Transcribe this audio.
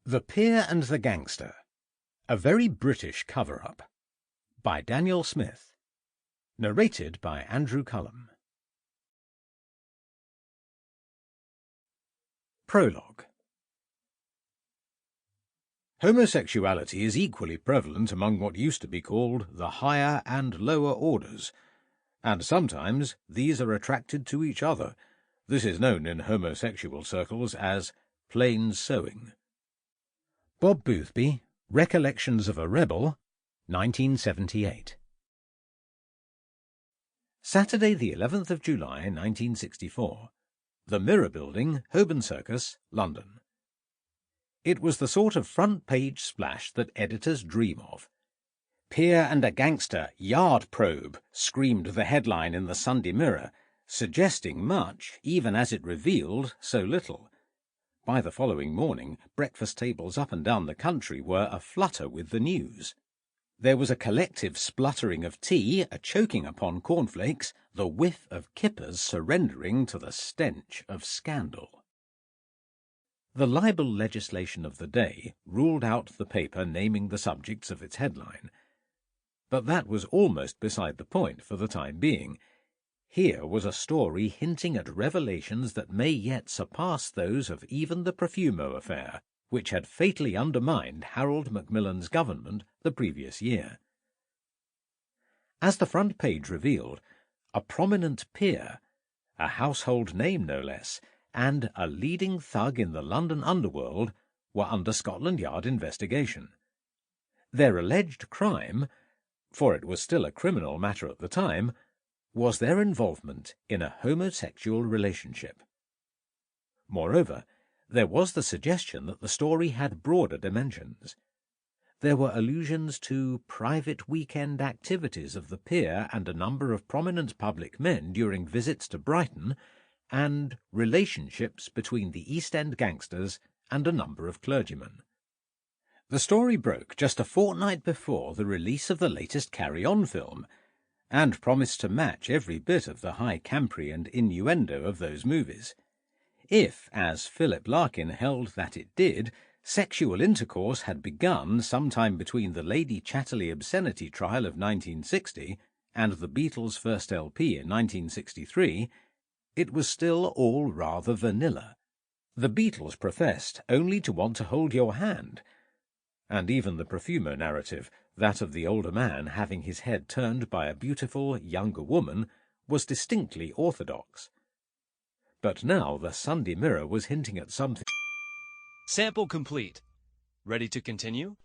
The Peer and the Gangster, a very British cover-up, by Daniel Smith, narrated by Andrew Cullum. Prologue. Homosexuality is equally prevalent among what used to be called the higher and lower orders, and sometimes these are attracted to each other. This is known in homosexual circles as plain sewing. Bob Boothby, Recollections of a Rebel, 1978. Saturday, the 11th of July, 1964. The Mirror Building, Holborn Circus, London. It was the sort of front-page splash that editors dream of. "Peer and a Gangster, Yard Probe," screamed the headline in the Sunday Mirror, suggesting much, even as it revealed so little. By the following morning, breakfast tables up and down the country were aflutter with the news. There was a collective spluttering of tea, a choking upon cornflakes, the whiff of kippers surrendering to the stench of scandal. The libel legislation of the day ruled out the paper naming the subjects of its headline. But that was almost beside the point for the time being. Here was a story hinting at revelations that may yet surpass those of even the Profumo affair, which had fatally undermined Harold Macmillan's government the previous year. As the front page revealed, a prominent peer, a household name no less, and a leading thug in the London underworld were under Scotland Yard investigation. Their alleged crime, for it was still a criminal matter at the time, was their involvement in a homosexual relationship. Moreover, there was the suggestion that the story had broader dimensions. There were allusions to private weekend activities of the peer and a number of prominent public men during visits to Brighton, and relationships between the East End gangsters and a number of clergymen. The story broke just a fortnight before the release of the latest Carry On film, and promised to match every bit of the high campery and innuendo of those movies. If, as Philip Larkin held that it did, sexual intercourse had begun sometime between the Lady Chatterley obscenity trial of 1960 and the Beatles' first LP in 1963, it was still all rather vanilla. The Beatles professed only to want to hold your hand, and even the Profumo narrative, that of the older man having his head turned by a beautiful younger woman, was distinctly orthodox. But now the Sunday Mirror was hinting at something. Sample complete. Ready to continue?